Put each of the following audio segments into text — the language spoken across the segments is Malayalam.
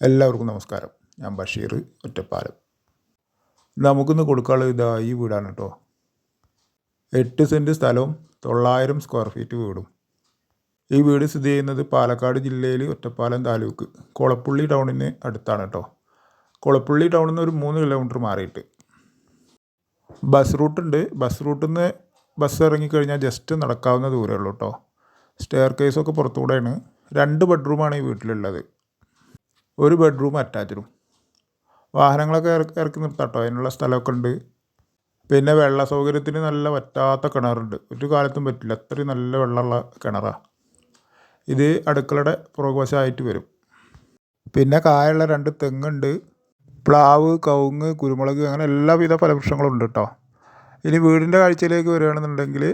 എല്ലാവർക്കും നമസ്കാരം. ഞാൻ ബഷീർ, ഒറ്റപ്പാലം. നമുക്കിന്ന് കൊടുക്കാനുള്ളത് ഈ വീടാണ് കേട്ടോ. 8 സെൻറ്റ് സ്ഥലവും 900 സ്ക്വയർ ഫീറ്റ് വീടും. ഈ വീട് സ്ഥിതി ചെയ്യുന്നത് പാലക്കാട് ജില്ലയിൽ ഒറ്റപ്പാലം താലൂക്ക് കൊളപ്പുള്ളി ടൗണിന് അടുത്താണ് കേട്ടോ. കൊളപ്പുള്ളി ടൗണിൽ നിന്ന് ഒരു 3 കിലോമീറ്റർ മാറിയിട്ട് ബസ് റൂട്ടുണ്ട്. ബസ് റൂട്ടിൽ നിന്ന് ബസ് ഇറങ്ങിക്കഴിഞ്ഞാൽ ജസ്റ്റ് നടക്കാവുന്ന ദൂരമേ ഉള്ളൂ കേട്ടോ. സ്റ്റെയർ കേസൊക്കെ പുറത്തുകൂടെയാണ്. 2 ബെഡ്റൂമാണ് ഈ വീട്ടിലുള്ളത്. ഒരു ബെഡ്റൂം അറ്റാച്ച്ഡും. വാഹനങ്ങളൊക്കെ ഇറക്കി നിർത്താം കേട്ടോ, അതിനുള്ള സ്ഥലമൊക്കെ ഉണ്ട്. പിന്നെ വെള്ള സൗകര്യത്തിന് നല്ല വറ്റാത്ത കിണറുണ്ട്. ഒരു കാലത്തും പറ്റില്ല, അത്രയും നല്ല വെള്ളമുള്ള കിണറാണ്. ഇത് അടുക്കളയുടെ പുറകുവശമായിട്ട് വരും. പിന്നെ കായുള്ള 2 തെങ്ങുണ്ട്. പ്ലാവ്, കവുങ്ങ്, കുരുമുളക്, അങ്ങനെ എല്ലാവിധ ഫലവൃക്ഷങ്ങളും ഉണ്ട് കേട്ടോ. ഇനി വീടിൻ്റെ കാഴ്ചയിലേക്ക് വരികയാണെന്നുണ്ടെങ്കിൽ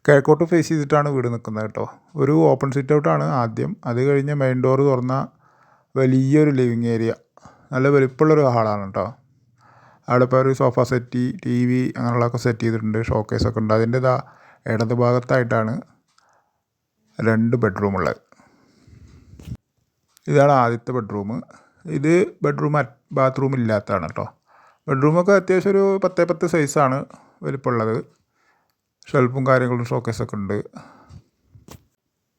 കിഴക്കോട്ട് ഫേസ് ചെയ്തിട്ടാണ് വീട് നിൽക്കുന്നത് കേട്ടോ. ഒരു ഓപ്പൺ സിറ്റ് ഔട്ടാണ് ആദ്യം. അത് കഴിഞ്ഞ് മെയിൻ ഡോറ് തുറന്ന വലിയൊരു ലിവിങ് ഏരിയ, നല്ല വലിപ്പമുള്ളൊരു ഹാളാണ് കേട്ടോ. അവിടെ ഇപ്പോൾ ഒരു സോഫ സെറ്റ്, TV അങ്ങനെയുള്ളതൊക്കെ സെറ്റ് ചെയ്തിട്ടുണ്ട്. ഷോക്കേസൊക്കെ ഉണ്ട്. അതിൻ്റെ ഇടത് ഭാഗത്തായിട്ടാണ് 2 ബെഡ്റൂമുള്ളത്. ഇതാണ് ആദ്യത്തെ ബെഡ്റൂം. ഇത് ബാത്റൂം ഇല്ലാത്തതാണ് കേട്ടോ. ബെഡ്റൂമൊക്കെ അത്യാവശ്യം ഒരു 10x10 സൈസാണ് വലിപ്പമുള്ളത്. ഷെൽഫും കാര്യങ്ങളും ഷോക്കേസൊക്കെ ഉണ്ട്.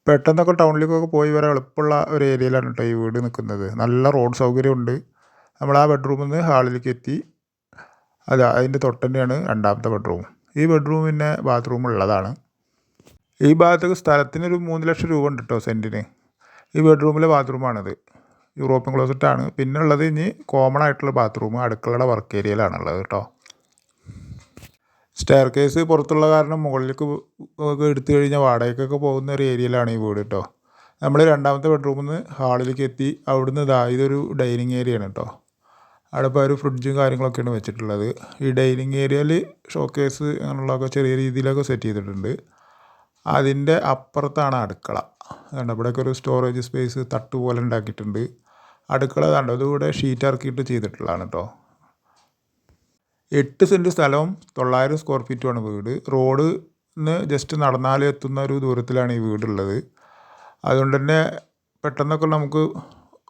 പെട്ടെന്നൊക്കെ ടൗണിലേക്കൊക്കെ പോയി വരാൻ എളുപ്പമുള്ള ഒരു ഏരിയയിലാണ് കേട്ടോ ഈ വീട് നിൽക്കുന്നത്. നല്ല റോഡ് സൗകര്യമുണ്ട്. നമ്മൾ ആ ബെഡ്റൂമിൽ നിന്ന് ഹാളിലേക്ക് എത്തി. അതിൻ്റെ തൊട്ട് തന്നെയാണ് 2ാമത്തെ ബെഡ്റൂം. ഈ ബെഡ്റൂം പിന്നെ ബാത്റൂം ഉള്ളതാണ്. ഈ ഭാഗത്തേക്ക് സ്ഥലത്തിനൊരു 3 ലക്ഷം രൂപ ഉണ്ട് കേട്ടോ സെൻറ്റിന്. ഈ ബെഡ്റൂമിലെ ബാത്റൂമാണിത്. യൂറോപ്യൻ ക്ലോസറ്റാണ്. പിന്നെ ഉള്ളത് ഇനി കോമൺ ആയിട്ടുള്ള ബാത്റൂം അടുക്കളയുടെ വർക്ക് ഏരിയയിലാണുള്ളത് കേട്ടോ. സ്റ്റെയർ കേസ് പുറത്തുള്ള കാരണം മുകളിലേക്ക് എടുത്തു കഴിഞ്ഞാൽ വാടകയ്ക്കൊക്കെ പോകുന്ന ഒരു ഏരിയയിലാണ് ഈ വീട് കേട്ടോ. നമ്മൾ 2ാമത്തെ ബെഡ്റൂമിൽ നിന്ന് ഹാളിലേക്ക് എത്തി. അവിടുന്ന് ഇതൊരു ഡൈനിങ് ഏരിയയാണ് കേട്ടോ. അവിടെ ഇപ്പോൾ ഒരു ഫ്രിഡ്ജും കാര്യങ്ങളൊക്കെയാണ് വെച്ചിട്ടുള്ളത്. ഈ ഡൈനിങ് ഏരിയയിൽ ഷോക്കേസ് അങ്ങനെയുള്ളതൊക്കെ ചെറിയ രീതിയിലൊക്കെ സെറ്റ് ചെയ്തിട്ടുണ്ട്. അതിൻ്റെ അപ്പുറത്താണ് അടുക്കള. അതുകൊണ്ട് ഇവിടെയൊക്കെ ഒരു സ്റ്റോറേജ് സ്പേസ് തട്ട് പോലെ ഉണ്ടാക്കിയിട്ടുണ്ട്. അടുക്കള അതുകൂടെ ഷീറ്റ് ഇറക്കിയിട്ട് ചെയ്തിട്ടുള്ളതാണ് കേട്ടോ. 8 സെൻറ്റ് സ്ഥലവും 900 സ്ക്വയർ ഫീറ്റുമാണ് വീട്. റോഡ് നിന്ന് ജസ്റ്റ് നടന്നാൽ എത്തുന്ന ഒരു ദൂരത്തിലാണ് ഈ വീടുള്ളത്. അതുകൊണ്ട് തന്നെ പെട്ടെന്നൊക്കെ നമുക്ക്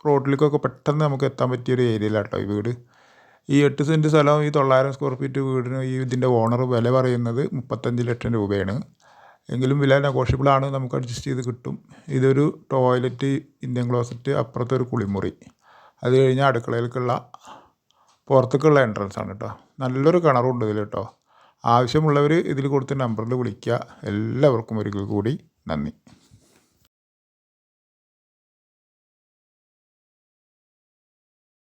റോഡിലേക്കൊക്കെ പെട്ടെന്ന് നമുക്ക് എത്താൻ പറ്റിയൊരു ഏരിയയിലാണ് കേട്ടോ ഈ വീട്. ഈ 8 സെൻറ്റ് സ്ഥലവും ഈ 900 സ്ക്വയർ ഫീറ്റ് വീടിന് ഇതിൻ്റെ ഓണർ വില പറയുന്നത് 35 ലക്ഷം രൂപയാണ്. എങ്കിലും വില നെഗോഷ്യബിളാണ്, നമുക്ക് അഡ്ജസ്റ്റ് ചെയ്ത് കിട്ടും. ഇതൊരു ടോയ്ലറ്റ്, ഇന്ത്യൻ ക്ലോസറ്റ്, അപ്പുറത്തെ ഒരു കുളിമുറി, അത് കഴിഞ്ഞാൽ അടുക്കളയിലേക്കുള്ള പുറത്തേക്കുള്ള എൻട്രൻസ് ആണ് കേട്ടോ. നല്ലൊരു കിണറുണ്ട് ഇതിൽ കേട്ടോ. ആവശ്യമുള്ളവർ ഇതിൽ കൊടുത്ത നമ്പറിൽ വിളിക്കുക. എല്ലാവർക്കും ഒരിക്കൽ കൂടി നന്ദി.